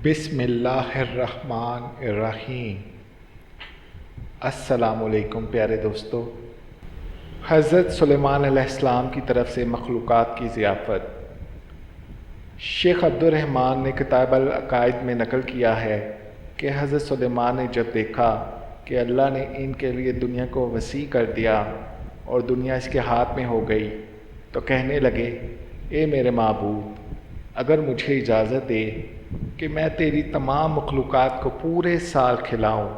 بسم اللہ الرحمن الرحیم۔ السلام علیکم پیارے دوستو۔ حضرت سلیمان علیہ السلام کی طرف سے مخلوقات کی ضیافت۔ شیخ عبد الرحمن نے کتاب العقائد میں نقل کیا ہے کہ حضرت سلیمان نے جب دیکھا کہ اللہ نے ان کے لیے دنیا کو وسیع کر دیا اور دنیا اس کے ہاتھ میں ہو گئی تو کہنے لگے، اے میرے معبود، اگر مجھے اجازت دے کہ میں تیری تمام مخلوقات کو پورے سال کھلاؤں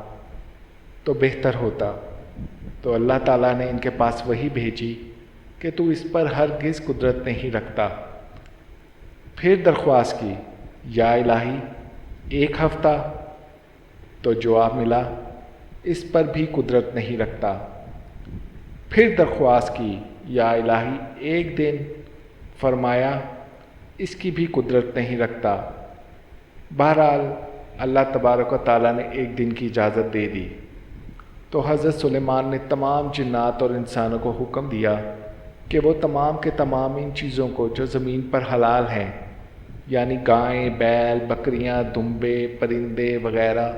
تو بہتر ہوتا۔ تو اللہ تعالیٰ نے ان کے پاس وحی بھیجی کہ تو اس پر ہرگز قدرت نہیں رکھتا۔ پھر درخواست کی، یا الہی، ایک ہفتہ؟ تو جواب ملا، اس پر بھی قدرت نہیں رکھتا۔ پھر درخواست کی، یا الہی، ایک دن؟ فرمایا، اس کی بھی قدرت نہیں رکھتا۔ بہرحال اللہ تبارک و تعالیٰ نے ایک دن کی اجازت دے دی تو حضرت سلیمان نے تمام جنات اور انسانوں کو حکم دیا کہ وہ تمام کے تمام ان چیزوں کو جو زمین پر حلال ہیں، یعنی گائیں، بیل، بکریاں، دمبے، پرندے وغیرہ،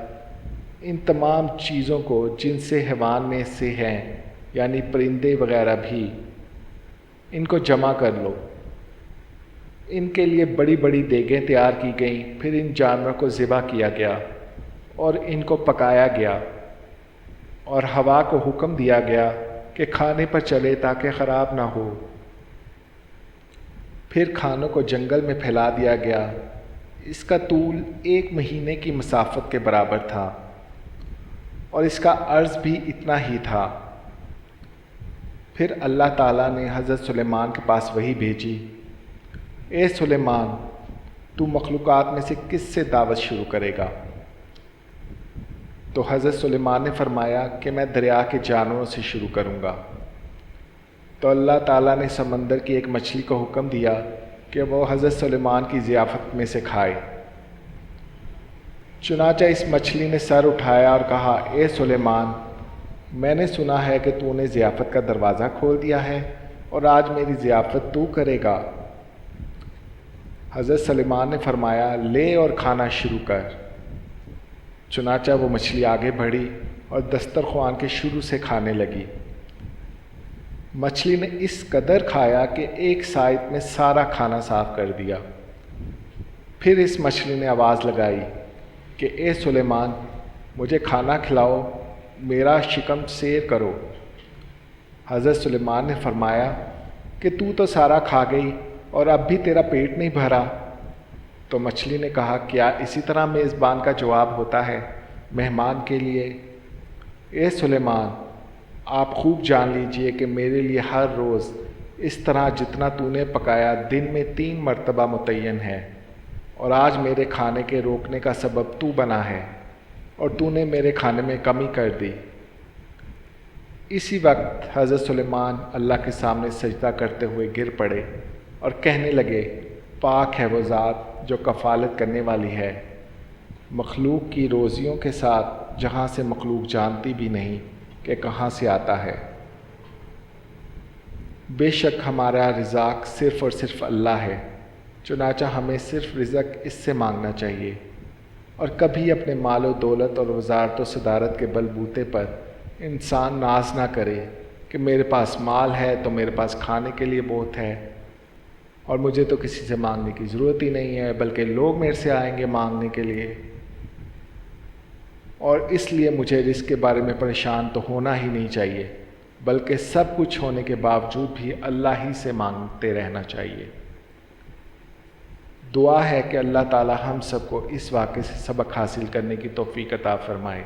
ان تمام چیزوں کو جن سے حیوان میں سے ہیں، یعنی پرندے وغیرہ بھی، ان کو جمع کر لو۔ ان کے لیے بڑی بڑی دیگیں تیار کی گئیں، پھر ان جانوروں کو ذبح کیا گیا اور ان کو پکایا گیا، اور ہوا کو حکم دیا گیا کہ کھانے پر چلے تاکہ خراب نہ ہو۔ پھر کھانوں کو جنگل میں پھیلا دیا گیا۔ اس کا طول 1 مہینے کی مسافت کے برابر تھا اور اس کا عرض بھی اتنا ہی تھا۔ پھر اللہ تعالیٰ نے حضرت سلیمان کے پاس وحی بھیجی، اے سلیمان، تو مخلوقات میں سے کس سے دعوت شروع کرے گا؟ تو حضرت سلیمان نے فرمایا کہ میں دریا کے جانوروں سے شروع کروں گا۔ تو اللہ تعالیٰ نے سمندر کی ایک مچھلی کو حکم دیا کہ وہ حضرت سلیمان کی ضیافت میں سے کھائے۔ چنانچہ اس مچھلی نے سر اٹھایا اور کہا، اے سلیمان، میں نے سنا ہے کہ تو نے ضیافت کا دروازہ کھول دیا ہے اور آج میری ضیافت تو کرے گا۔ حضرت سلیمان نے فرمایا، لے اور کھانا شروع کر۔ چنانچہ وہ مچھلی آگے بڑھی اور دسترخوان کے شروع سے کھانے لگی۔ مچھلی نے اس قدر کھایا کہ ایک سائت میں سارا کھانا صاف کر دیا۔ پھر اس مچھلی نے آواز لگائی کہ اے سلیمان، مجھے کھانا کھلاؤ، میرا شکم سیر کرو۔ حضرت سلیمان نے فرمایا کہ تو سارا کھا گئی اور اب بھی تیرا پیٹ نہیں بھرا؟ تو مچھلی نے کہا، کیا اسی طرح میزبان کا جواب ہوتا ہے مہمان کے لیے؟ اے سلیمان، آپ خوب جان لیجئے کہ میرے لیے ہر روز اس طرح جتنا تو نے پکایا دن میں 3 مرتبہ متعین ہے، اور آج میرے کھانے کے روکنے کا سبب تو بنا ہے اور تو نے میرے کھانے میں کمی کر دی۔ اسی وقت حضرت سلیمان اللہ کے سامنے سجدہ کرتے ہوئے گر پڑے اور کہنے لگے، پاک ہے وہ ذات جو کفالت کرنے والی ہے مخلوق کی روزیوں کے ساتھ، جہاں سے مخلوق جانتی بھی نہیں کہ کہاں سے آتا ہے۔ بے شک ہمارا رزاق صرف اور صرف اللہ ہے، چنانچہ ہمیں صرف رزق اس سے مانگنا چاہیے، اور کبھی اپنے مال و دولت اور وزارت و صدارت کے بل بوتے پر انسان ناز نہ کرے کہ میرے پاس مال ہے تو میرے پاس کھانے کے لیے بہت ہے، اور مجھے تو کسی سے مانگنے کی ضرورت ہی نہیں ہے، بلکہ لوگ میرے سے آئیں گے مانگنے کے لیے، اور اس لیے مجھے رزق کے بارے میں پریشان تو ہونا ہی نہیں چاہیے، بلکہ سب کچھ ہونے کے باوجود بھی اللہ ہی سے مانگتے رہنا چاہیے۔ دعا ہے کہ اللہ تعالی ہم سب کو اس واقعے سے سبق حاصل کرنے کی توفیق عطا فرمائے،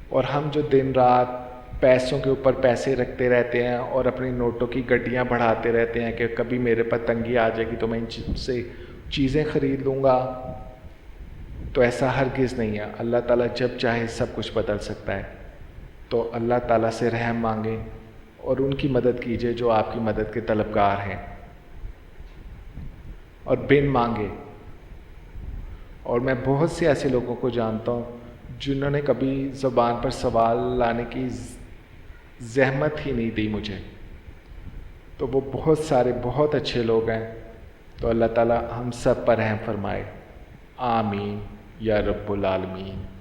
اور ہم جو دن رات پیسوں کے اوپر پیسے رکھتے رہتے ہیں اور اپنی نوٹوں کی گڈیاں بڑھاتے رہتے ہیں کہ کبھی میرے پر تنگی آ جائے گی تو میں ان سے چیزیں خرید لوں گا، تو ایسا ہرگز نہیں ہے۔ اللہ تعالیٰ جب چاہے سب کچھ بدل سکتا ہے، تو اللہ تعالیٰ سے رحم مانگیں اور ان کی مدد کیجیے جو آپ کی مدد کے طلبگار ہیں، اور بن مانگے۔ اور میں بہت سے ایسے لوگوں کو جانتا ہوں جنہوں نے کبھی زبان پر سوال لانے کی زحمت ہی نہیں دی مجھے، تو وہ بہت سارے بہت اچھے لوگ ہیں۔ تو اللہ تعالیٰ ہم سب پر رحم فرمائے، آمین۔ یا رب العالمین.